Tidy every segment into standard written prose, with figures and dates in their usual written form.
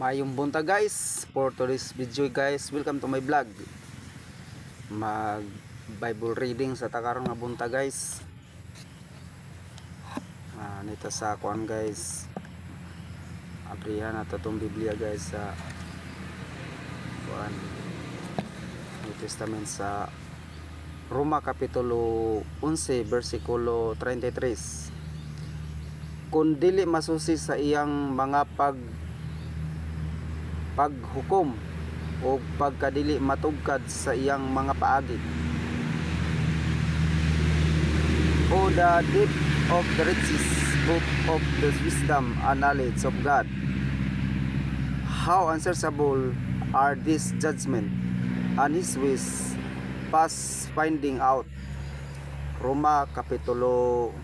Mayong bunta guys, for today's video guys, welcome to my vlog. Mag Bible reading sa takaron nga bunta guys. Nito sa kuan guys. Abrihan nato tong Biblia guys sa kuan New Testament sa Roma Kapitulo 11 versikulo 33. Kung dili masusi sa iyang mga paghukom o pagkadili matugkad sa iyang mga paagi, o the depth of the riches book of the wisdom and knowledge of God, how unsearchable are these judgment and his ways past finding out. Roma Kapitulo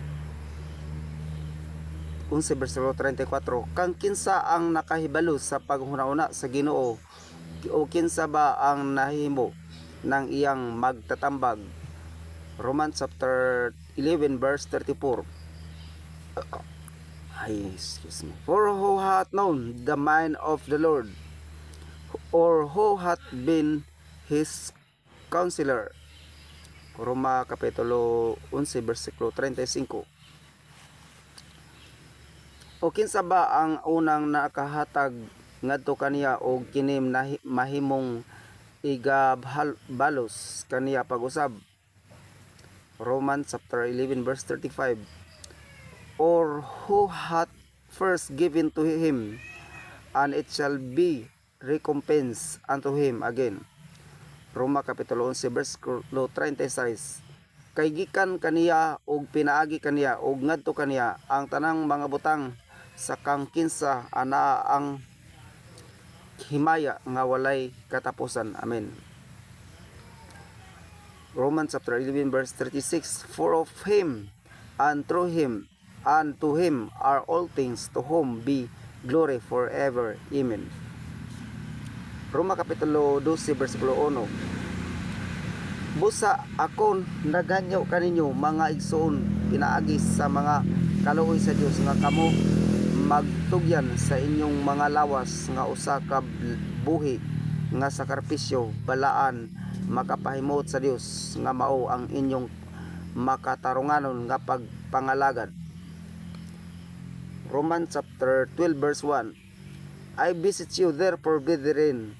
11 versikulo 34. Kang kinsa ang nakahibalo sa paghuna-una sa Ginoo, o kinsa ba ang nahimo ng iyang magtatambag? Romans chapter 11 verse 34. For who hath known the mind of the Lord, or who hath been his counselor? Roma Kapitulo 11 versikulo 35. O kinsa ba ang unang nakahatag ngadto kaniya og kinim mahimong igabalos kaniya pag-usab? Romans chapter 11 verse 35. Or who hath first given to him, and it shall be recompensed unto him again? Roma Kapitulo 11 versikulo 36. Kay gikan kaniya og pinaagi kaniya og ngadto kaniya ang tanang mga butang sa kang kinsa ana ang himaya nga walay katapusan. Amen. Romans chapter 11 verse 36. For of him, and through him, and to him are all things, to whom be glory forever. Amen. Roma Kapitulo 12 versikulo 1. Busa ako naganyo kaninyo mga igsoon pinaagi sa mga kaluoy sa Dios nga kamo magtugyan sa inyong mga lawas nga usa ka buhi nga sakripisyo balaan makapahimot sa Dios nga mao ang inyong makatarunganon nga pagpangalagad. Romans chapter 12 verse 1. I beseech you therefore, brethren,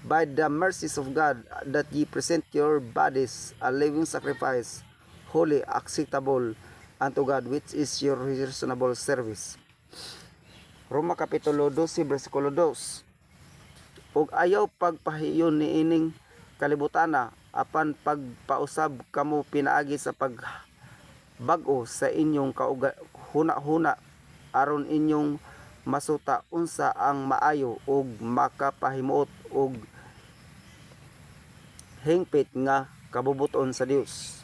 by the mercies of God, that ye present your bodies a living sacrifice, holy, acceptable unto God, which is your reasonable service. Roma Kapitulo 12 versikulo 2. Ug ayaw pagpahiyon ni ining kalibutana, apan pagpausab kamo pinaagi sa pagbag-o sa inyong huna-huna, aron inyong masuta unsa ang maayo ug makapahimuot og hingpit nga kabubuton sa Dios.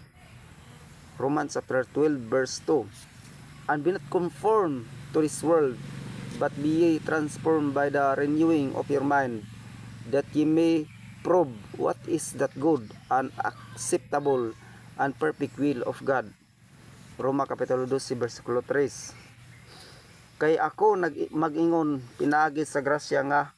Romans chapter 12 verse 2. And be not conformed to this world, but be ye transformed by the renewing of your mind, that ye may prove what is that good and acceptable and perfect will of God. Roma Kapitulo 12 versikulo 3. Kay ako mag-ingon pinaagi sa grasya nga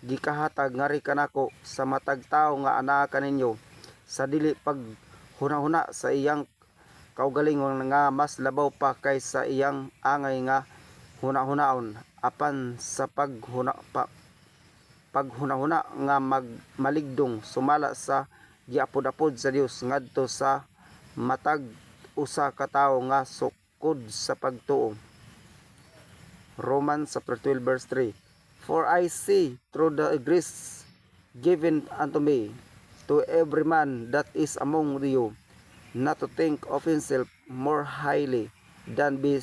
gikahatag ngari kanako sa matag tawo nga anaa kaninyo, sa dili paghuna-huna sa iyang kaugalingon nga mas labaw pa kaysa iyang angay nga huna-hunaon, apan sa paghuna-huna nga maligdong sumala sa giapod-apod sa Dios ngadto sa matag usa ka tawo nga sukod sa pagtuo. Romans chapter 12 verse 3. For I say through the grace given unto me, to every man that is among you, not to think of himself more highly than be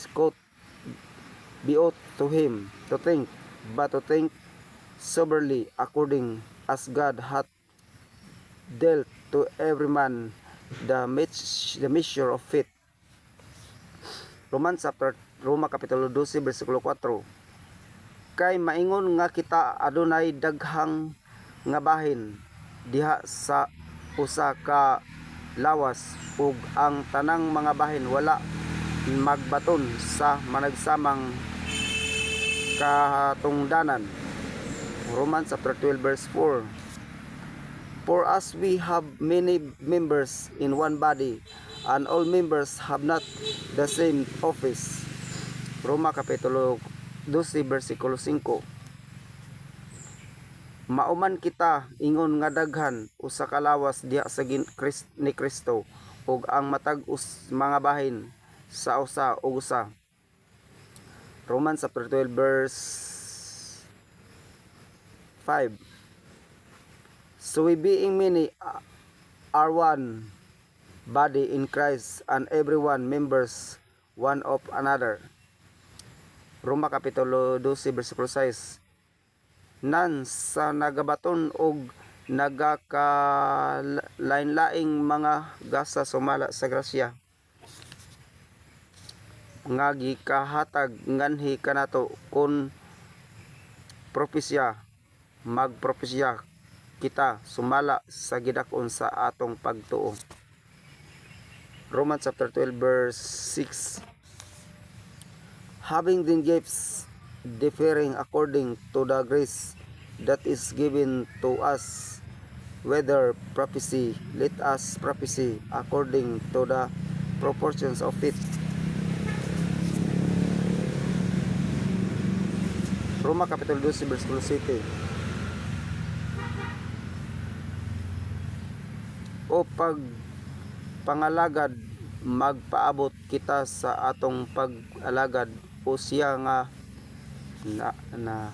ought to him to think, but to think soberly, according as God hath dealt to every man the measure of faith. Roma Kapitulo 12 versikulo 4. Kay maingon nga kita adunay daghang nga bahin diha sa usa ka lawas, ug ang tanang mga bahin wala magbaton sa managsamang katungdanan. Romans chapter 12 verse 4. For as we have many members in one body, and all members have not the same office. Roma kapitulo 12 versikulo 5. Mauman kita ingon nga daghan usa ka lawas diha sa ni Kristo, ug ang matag mga bahin sa usa ug usa. Romans chapter 12 verse 5. So we being many are one body in Christ, and everyone members one of another. Roma kapitulo 12 versikulo 6. Nan sa nagabaton og nagakalain-laing mga gasa sumala sa grasya nga gikahatag nganhi kanato kun propesya magpropesya kita sumala sa gidak-on sa atong pagtuo. Romans chapter 12 verse 6. Having then gifts differing according to the grace that is given to us, whether prophecy, let us prophesy according to the proportions of it. Roma kapitulo 12 versikulo 7. O pag pangalagad magpaabot kita sa atong pag-alagad o siya nga na